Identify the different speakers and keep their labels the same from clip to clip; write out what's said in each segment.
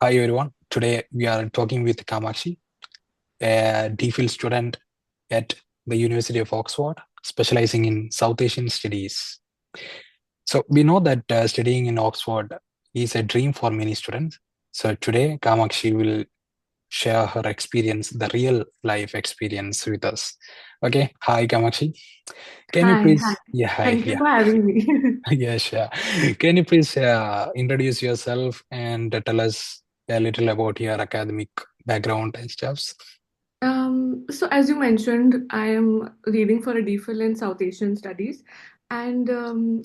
Speaker 1: Hi everyone. Today we are talking with Kamakshi, a DPhil student at the University of Oxford, specializing in South Asian studies. So we know that studying in Oxford is a dream for many students. So today Kamakshi will share her experience, the real life experience with us. Okay. Hi Kamakshi. Can you
Speaker 2: Hi, hi.
Speaker 1: please? Yeah, hi.
Speaker 2: Thank you
Speaker 1: Yeah.
Speaker 2: for having me.
Speaker 1: Yeah, sure. Can you please introduce yourself and tell us a little about your academic background and stuff?
Speaker 2: So as you mentioned, I am reading for a DPhil in South Asian Studies, and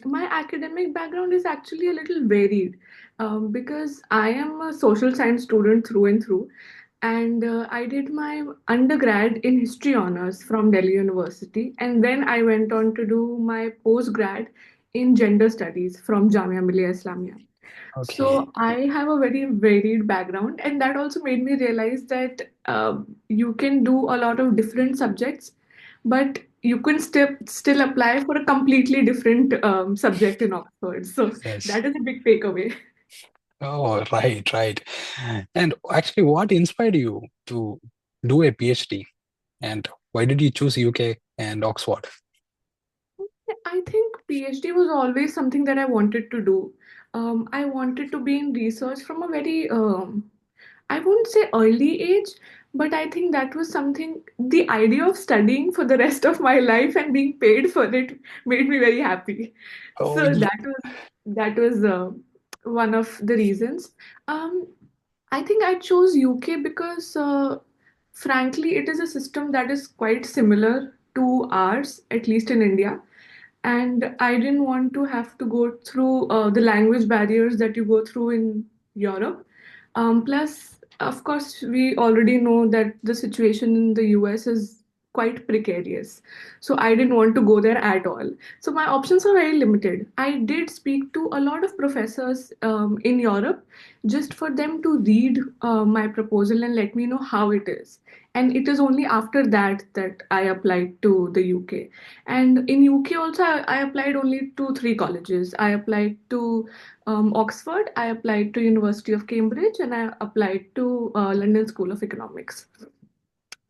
Speaker 2: my academic background is actually a little varied because I am a social science student through and through, and I did my undergrad in history honors from Delhi University, and then I went on to do my postgrad in gender studies from Jamia Millia Islamia.
Speaker 1: Okay.
Speaker 2: So I have a very varied background, and that also made me realize that you can do a lot of different subjects, but you can still apply for a completely different subject in Oxford. So
Speaker 1: Yes.
Speaker 2: that is a big takeaway.
Speaker 1: Oh, right, right. And actually, what inspired you to do a PhD? And why did you choose UK and Oxford?
Speaker 2: I think PhD was always something that I wanted to do. I wanted to be in research from a very I wouldn't say early age, but I think that was something, the idea of studying for the rest of my life and being paid for it made me very happy.
Speaker 1: Oh,
Speaker 2: So that was one of the reasons. Um, I think I chose UK because, frankly, it is a system that is quite similar to ours, at least in India. And I didn't want to have to go through the language barriers that you go through in Europe. Plus, of course, we already know that the situation in the US is quite precarious. So I didn't want to go there at all. So my options were very limited. I did speak to a lot of professors in Europe just for them to read my proposal and let me know how it is. And it is only after that I applied to the UK. And in UK also, I applied only to three colleges. I applied to Oxford, I applied to University of Cambridge, and I applied to London School of Economics.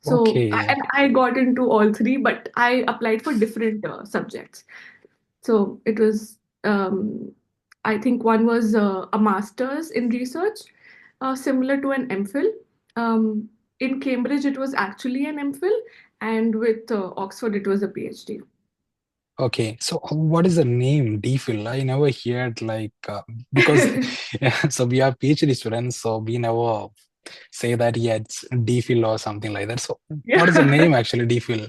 Speaker 2: So,
Speaker 1: okay.
Speaker 2: and I got into all three, but I applied for different subjects. So it was, I think one was a master's in research, similar to an MPhil. In Cambridge, it was actually an MPhil, and with Oxford, it was a PhD.
Speaker 1: Okay. So what is the name DPhil? I never heard because so we are PhD students, so we never say that yeah, it's DPhil or something like that. So what is the
Speaker 2: Yeah.
Speaker 1: name actually, DPhil?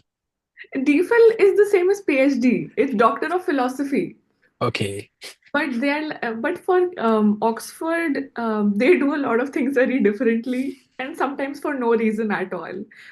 Speaker 2: DPhil is the same as PhD. It's Doctor of Philosophy.
Speaker 1: Okay.
Speaker 2: But for Oxford, they do a lot of things very differently and sometimes for no reason at all.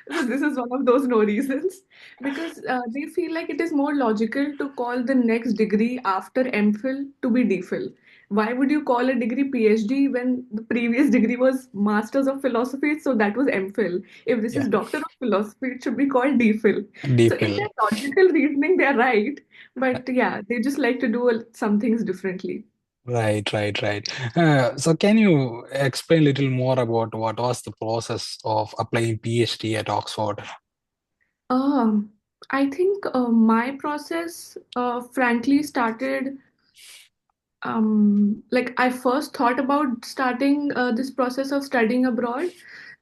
Speaker 2: So this is one of those no reasons because they feel like it is more logical to call the next degree after MPhil to be DPhil. Why would you call a degree PhD when the previous degree was Masters of Philosophy? So that was MPhil. If this
Speaker 1: Yeah.
Speaker 2: is Doctor of Philosophy, it should be called DPhil. So in
Speaker 1: DPhil.
Speaker 2: their logical reasoning, they're right. But yeah, they just like to do some things differently.
Speaker 1: Right, right, right. So can you explain a little more about what was the process of applying PhD at Oxford?
Speaker 2: Um, I think my process, frankly, started like I first thought about starting this process of studying abroad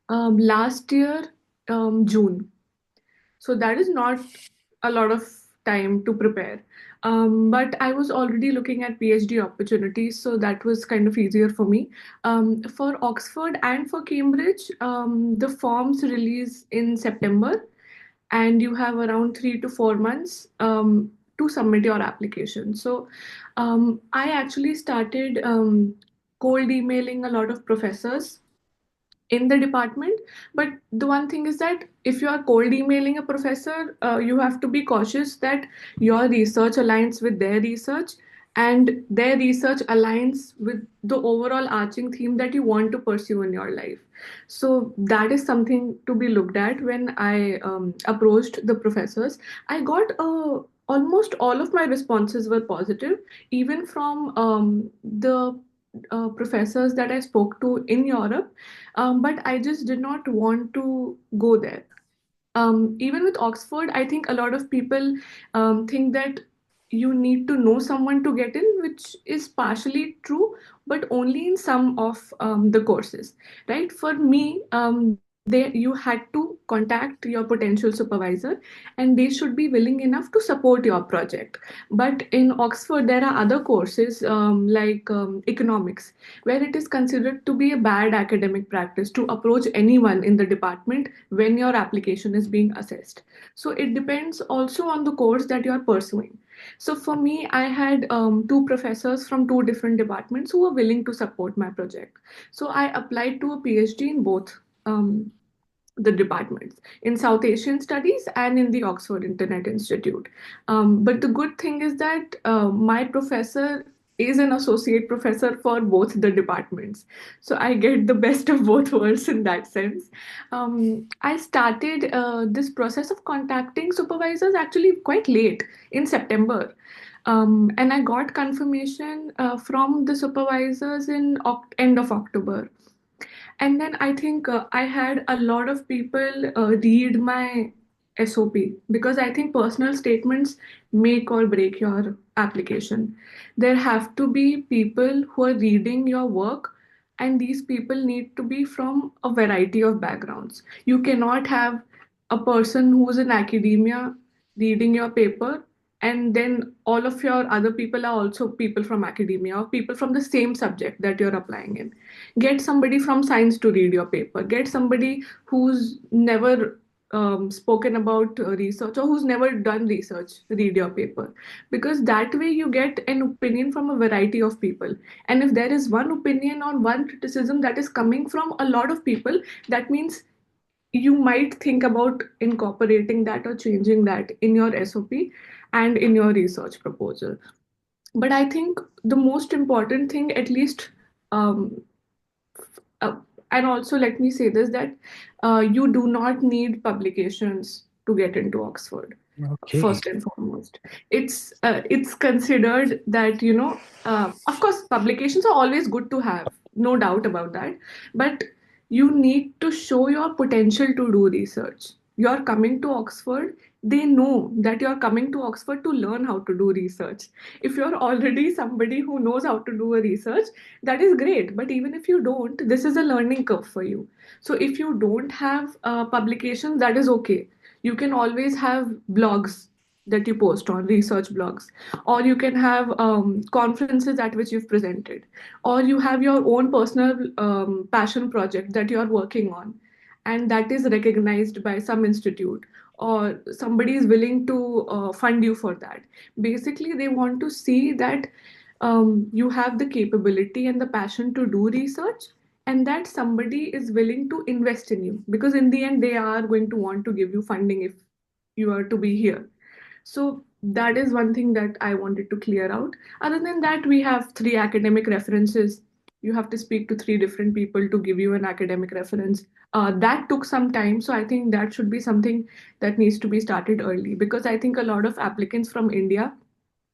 Speaker 2: last year, June. So that is not a lot of time to prepare. But I was already looking at PhD opportunities, so that was kind of easier for me. For Oxford and for Cambridge, the forms release in September, and you have around 3 to 4 months to submit your application. So I actually started cold emailing a lot of professors in the department. But the one thing is that if you are cold emailing a professor, you have to be cautious that your research aligns with their research and their research aligns with the overall arching theme that you want to pursue in your life. So that is something to be looked at when I approached the professors. I got almost all of my responses were positive, even from the professors that I spoke to in Europe, but I just did not want to go there. Even with Oxford, I think a lot of people think that you need to know someone to get in, which is partially true, but only in some of the courses, right? For me, you had to contact your potential supervisor, and they should be willing enough to support your project. But in Oxford, there are other courses like economics, where it is considered to be a bad academic practice to approach anyone in the department when your application is being assessed. So it depends also on the course that you are pursuing. So for me, I had two professors from two different departments who were willing to support my project. So I applied to a PhD in both. The departments in South Asian Studies and in the Oxford Internet Institute. But the good thing is that my professor is an associate professor for both the departments. So I get the best of both worlds in that sense. I started this process of contacting supervisors actually quite late in September. And I got confirmation from the supervisors in end of October. And then I think I had a lot of people read my SOP, because I think personal statements make or break your application. There have to be people who are reading your work, and these people need to be from a variety of backgrounds. You cannot have a person who's in academia reading your paper, and then all of your other people are also people from academia or people from the same subject that you're applying in. Get somebody from science to read your paper. Get somebody who's never spoken about research, or who's never done research read your paper, because that way you get an opinion from a variety of people. And if there is one opinion or one criticism that is coming from a lot of people, that means you might think about incorporating that or changing that in your SOP and in your research proposal. But I think the most important thing, at least, um, uh, and also let me say this, that you do not need publications to get into Oxford.
Speaker 1: Okay.
Speaker 2: First and foremost, it's considered that, of course, publications are always good to have, no doubt about that, but you need to show your potential to do research. You're coming to Oxford, they know that you're coming to Oxford to learn how to do research. If you're already somebody who knows how to do a research, that is great, but even if you don't, this is a learning curve for you. So if you don't have publications, that is okay. You can always have blogs that you post on, research blogs, or you can have conferences at which you've presented, or you have your own personal passion project that you're working on, and that is recognized by some institute, or somebody is willing to fund you for that. Basically, they want to see that you have the capability and the passion to do research, and that somebody is willing to invest in you, because in the end they are going to want to give you funding if you are to be here. So that is one thing that I wanted to clear out. Other than that, we have three academic references. You have to speak to three different people to give you an academic reference. That took some time, so I think that should be something that needs to be started early, because I think a lot of applicants from India,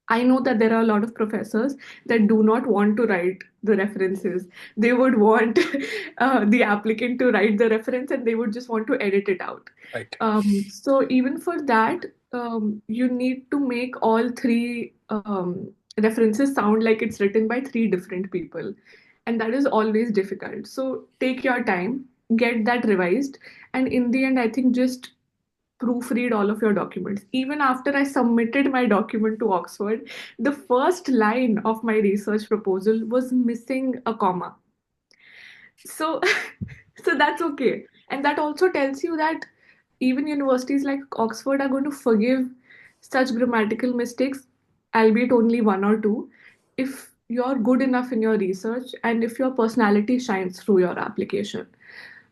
Speaker 2: I know that there are a lot of professors that do not want to write the references. They would want the applicant to write the reference, and they would just want to edit it out.
Speaker 1: Right.
Speaker 2: So even for that, you need to make all three references sound like it's written by three different people. And that is always difficult. So take your time, get that revised. And in the end, I think just proofread all of your documents. Even after I submitted my document to Oxford, the first line of my research proposal was missing a comma. So, so that's okay. And that also tells you that even universities like Oxford are going to forgive such grammatical mistakes, albeit only one or two, if you're good enough in your research and if your personality shines through your application.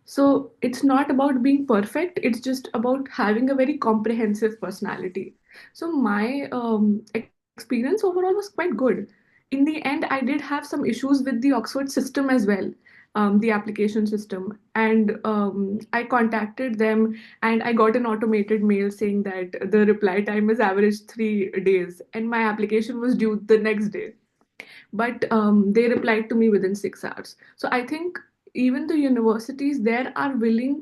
Speaker 2: So it's not about being perfect, it's just about having a very comprehensive personality. So my experience overall was quite good. In the end, I did have some issues with the Oxford system as well, the application system. And I contacted them, and I got an automated mail saying that the reply time is average 3 days, and my application was due the next day. but they replied to me within 6 hours. So I think even the universities there are willing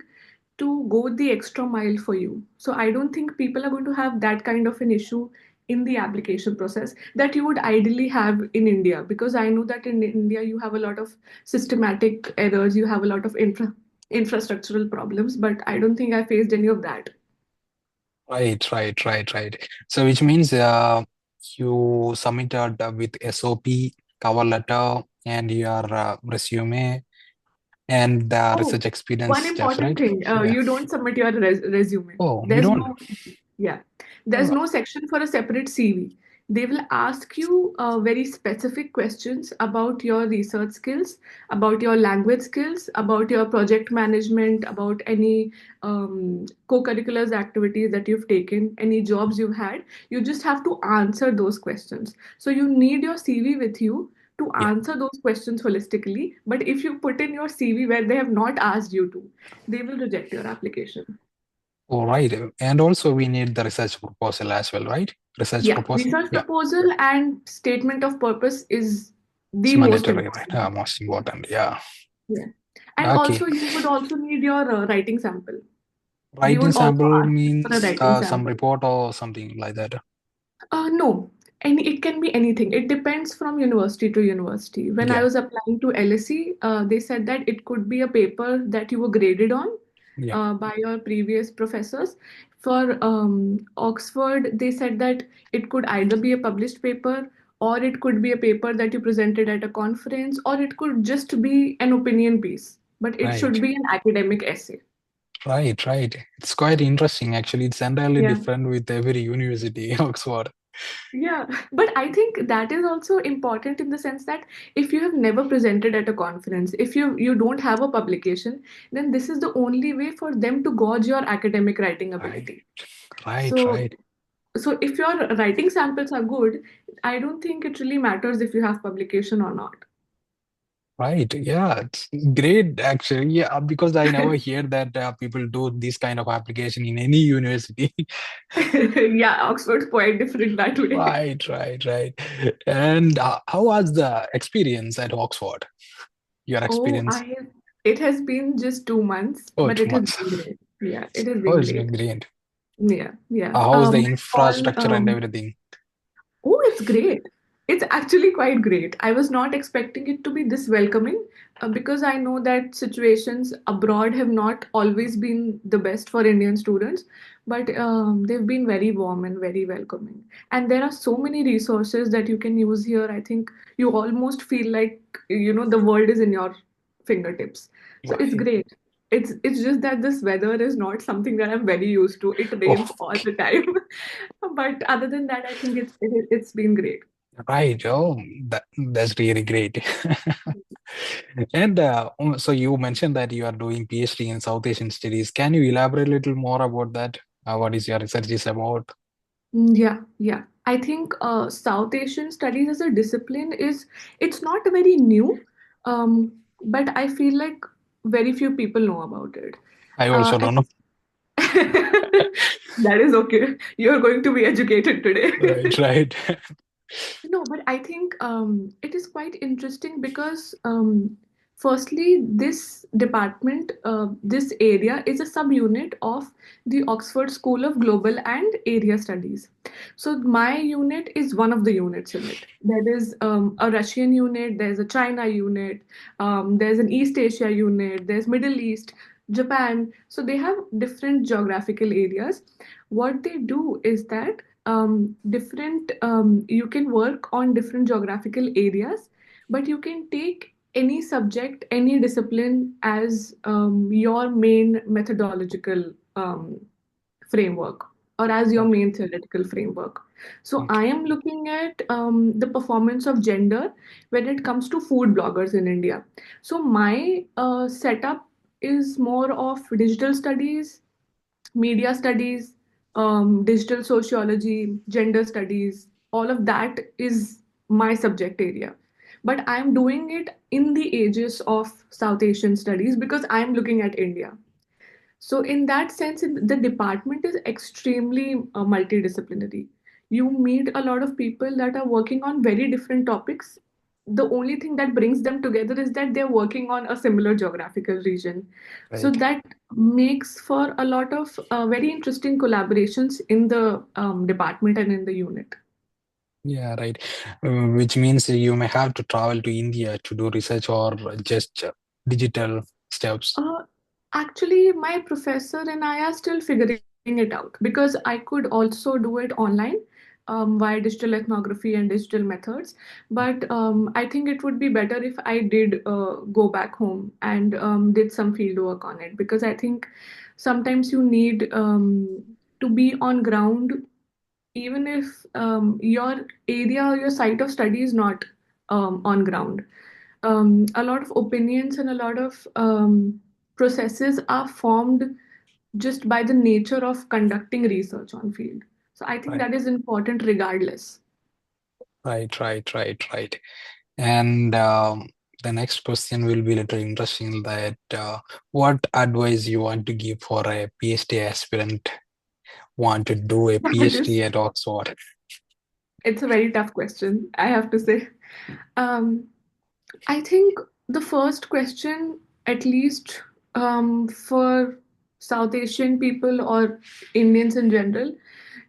Speaker 2: to go the extra mile for you. So I don't think people are going to have that kind of an issue in the application process that you would ideally have in India, because I know that in India you have a lot of systematic errors, you have a lot of infrastructural problems, but I don't think I faced any of that.
Speaker 1: Right. So which means you submitted with SOP, cover letter, and your resume and the
Speaker 2: Oh,
Speaker 1: research
Speaker 2: one
Speaker 1: experience. That's
Speaker 2: important
Speaker 1: right.
Speaker 2: thing,
Speaker 1: Yeah.
Speaker 2: you don't submit your resume.
Speaker 1: Oh, you
Speaker 2: There's
Speaker 1: don't.
Speaker 2: no, yeah, there's
Speaker 1: Oh,
Speaker 2: no section for a separate CV. They will ask you very specific questions about your research skills, about your language skills, about your project management, about any co-curriculars activities that you've taken, any jobs you've had. You just have to answer those questions. So you need your CV with you to
Speaker 1: yeah.
Speaker 2: answer those questions holistically. But if you put in your CV where they have not asked you to, they will reject your application.
Speaker 1: All right. And also we need the research proposal as well, right? Research
Speaker 2: Yeah,
Speaker 1: proposal.
Speaker 2: research
Speaker 1: Yeah.
Speaker 2: proposal and statement of purpose is
Speaker 1: It's
Speaker 2: the most
Speaker 1: mandatory, right?
Speaker 2: important.
Speaker 1: Most important. Yeah.
Speaker 2: Yeah. And
Speaker 1: Okay.
Speaker 2: also, you would also need your writing sample. They
Speaker 1: Writing
Speaker 2: would also
Speaker 1: sample
Speaker 2: ask for a
Speaker 1: means
Speaker 2: writing
Speaker 1: some
Speaker 2: sample.
Speaker 1: report or something like that.
Speaker 2: No, and it can be anything. It depends from university to university. When I
Speaker 1: Yeah.
Speaker 2: was applying to LSE, they said that it could be a paper that you were graded on
Speaker 1: Yeah.
Speaker 2: by your previous professors. For Oxford, they said that it could either be a published paper, or it could be a paper that you presented at a conference, or it could just be an opinion piece. But it
Speaker 1: Right.
Speaker 2: should be an academic essay.
Speaker 1: Right. It's quite interesting actually. It's entirely
Speaker 2: Yeah.
Speaker 1: different with every university, Oxford.
Speaker 2: Yeah, but I think that is also important in the sense that if you have never presented at a conference, if you don't have a publication, then this is the only way for them to gauge your academic writing
Speaker 1: Right.
Speaker 2: ability. So,
Speaker 1: Right.
Speaker 2: so if your writing samples are good, I don't think it really matters if you have publication or not.
Speaker 1: Right. Yeah, it's great actually. Yeah, because I never hear that people do this kind of application in any university.
Speaker 2: Yeah, Oxford's quite different that way.
Speaker 1: Right. And how was the experience at Oxford? Your
Speaker 2: Oh,
Speaker 1: experience?
Speaker 2: it has been just 2 months,
Speaker 1: Oh,
Speaker 2: but
Speaker 1: two
Speaker 2: it has
Speaker 1: months.
Speaker 2: been great. Yeah, it has
Speaker 1: Oh,
Speaker 2: been
Speaker 1: it's been
Speaker 2: great.
Speaker 1: great.
Speaker 2: Yeah.
Speaker 1: How is the
Speaker 2: All
Speaker 1: infrastructure and everything?
Speaker 2: Oh, it's great. It's actually quite great. I was not expecting it to be this welcoming, because I know that situations abroad have not always been the best for Indian students, but they've been very warm and very welcoming. And there are so many resources that you can use here. I think you almost feel like, the world is in your fingertips. So it's
Speaker 1: Right.
Speaker 2: great. It's just that this weather is not something that I'm very used to. It
Speaker 1: Oh,
Speaker 2: rains all the time. But other than that, I think it's been great.
Speaker 1: right. Oh, that's really great. And so you mentioned that you are doing PhD in South Asian studies. Can you elaborate a little more about that? What is your research is about?
Speaker 2: Yeah. I think South Asian studies as a discipline is it's not very new, but I feel like very few people know about it.
Speaker 1: I also
Speaker 2: And
Speaker 1: don't know.
Speaker 2: that is okay. You're going to be educated today.
Speaker 1: Right.
Speaker 2: No, but I think it is quite interesting because, firstly, this department, this area is a subunit of the Oxford School of Global and Area Studies. So, my unit is one of the units in it. There is a Russian unit, there's a China unit, there's an East Asia unit, there's Middle East, Japan. So, they have different geographical areas. What they do is that different you can work on different geographical areas, but you can take any subject, any discipline as your main methodological framework, or as your main theoretical framework. So I
Speaker 1: Okay.
Speaker 2: am looking at the performance of gender when it comes to food bloggers in India. So my setup is more of digital studies, media studies, digital sociology, gender studies, all of that is my subject area. But I'm doing it in the ages of South Asian studies because I'm looking at India. So, in that sense, the department is extremely multidisciplinary. You meet a lot of people that are working on very different topics the only thing that brings them together is that they're working on a similar geographical region. So
Speaker 1: Right.
Speaker 2: that makes for a lot of very interesting collaborations in the department and in the unit.
Speaker 1: Yeah, right. Which means you may have to travel to India to do research or just digital steps.
Speaker 2: Uh, Actually, my professor and I are still figuring it out because I could also do it online via digital ethnography and digital methods. But I think it would be better if I did go back home and did some field work on it, because I think sometimes you need to be on ground, even if your area or your site of study is not on ground. A lot of opinions and a lot of processes are formed just by the nature of conducting research on field. So I think
Speaker 1: Right,
Speaker 2: that is important regardless.
Speaker 1: right. And the next question will be a little interesting that what advice you want to give for a PhD aspirant want to do a
Speaker 2: That is,
Speaker 1: PhD at Oxford?
Speaker 2: it's a very tough question, I have to say. Um, I think the first question, at least for South Asian people or Indians in general,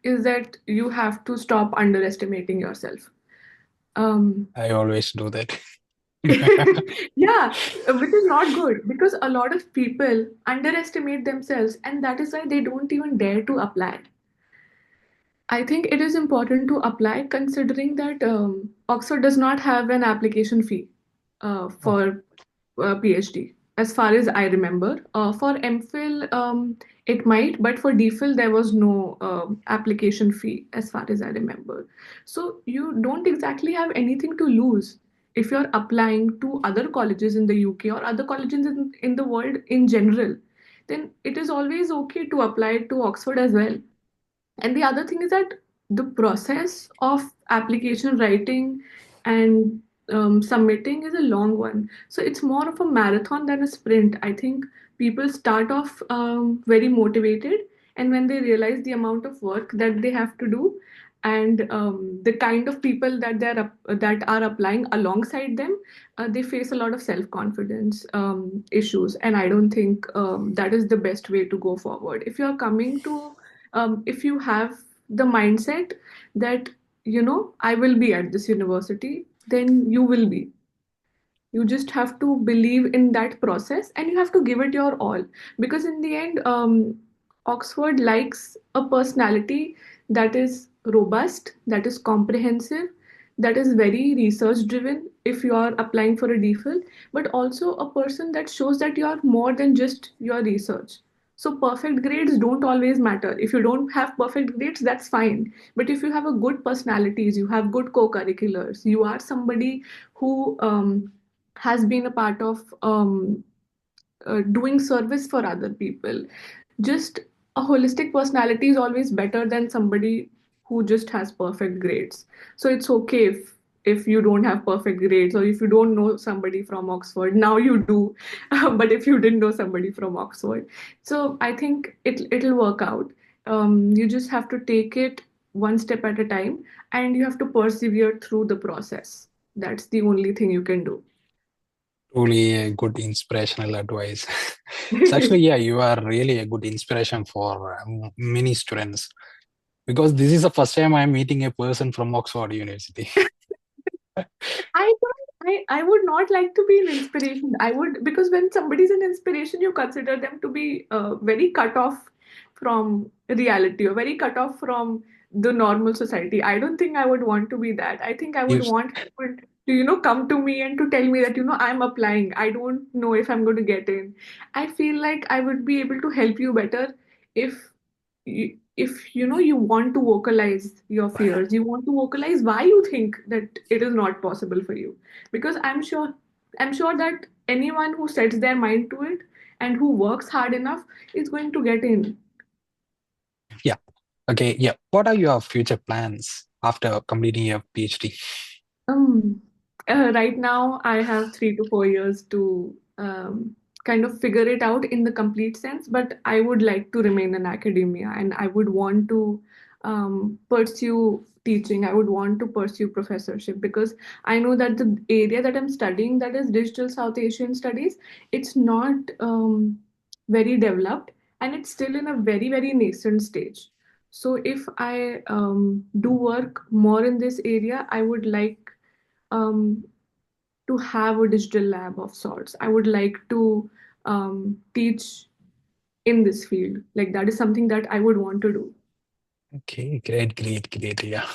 Speaker 2: is that you have to stop underestimating yourself. Um,
Speaker 1: I always do that.
Speaker 2: yeah, which is not good because a lot of people underestimate themselves, and that is why they don't even dare to apply. I think it is important to apply considering that Oxford does not have an application fee
Speaker 1: Oh,
Speaker 2: for PhD, as far as I remember. For MPhil, it might, but for DPhil, there was no application fee, as far as I remember. So you don't exactly have anything to lose if you're applying to other colleges in the UK or other colleges in the world in general. Then it is always okay to apply to Oxford as well. And the other thing is that the process of application writing and submitting is a long one. So it's more of a marathon than a sprint. I think people start off very motivated, and when they realize the amount of work that they have to do and the kind of people that that are applying alongside them, they face a lot of self-confidence issues. And I don't think that is the best way to go forward. If you're coming to if you have the mindset that, I will be at this university, then you will be. You just have to believe in that process and you have to give it your all, because in the end, Oxford likes a personality that is robust, that is comprehensive, that is very research driven if you are applying for a DPhil, but also a person that shows that you are more than just your research. So perfect grades don't always matter. If you don't have perfect grades, that's fine. But if you have a good personalities, you have good co-curriculars, you are somebody who has been a part of doing service for other people. Just a holistic personality is always better than somebody who just has perfect grades. So it's okay if you don't have perfect grades, or if you don't know somebody from Oxford. Now you do, but if you didn't know somebody from Oxford, so I think it'll work out. You just have to take it one step at a time, and you have to persevere through the process. That's the only thing you can do.
Speaker 1: truly a good inspirational advice. So actually, yeah, you are really a good inspiration for many students because this is the first time I'm meeting a person from Oxford University.
Speaker 2: I would not like to be an inspiration. I would, because when somebody's an inspiration, you consider them to be very cut off from reality or very cut off from the normal society. I don't think I would want to be that. I think I would
Speaker 1: If
Speaker 2: want people to, come to me and to tell me that, I'm applying. I don't know if I'm going to get in. I feel like I would be able to help you better if if you want to vocalize your fears, you want to vocalize why you think that it is not possible for you, because I'm sure that anyone who sets their mind to it and who works hard enough is going to get in.
Speaker 1: yeah, okay, yeah. What are your future plans after completing your PhD?
Speaker 2: Um, right now, I have 3 to 4 years to kind of figure it out in the complete sense, but I would like to remain in academia and I would want to pursue teaching. I would want to pursue professorship because I know that the area that I'm studying, that is digital South Asian studies, it's not very developed and it's still in a very, very nascent stage. So if I do work more in this area, I would like um, to have a digital lab of sorts. I would like to teach in this field. Like that is something that I would want to do.
Speaker 1: Okay, great, great, great. Yeah.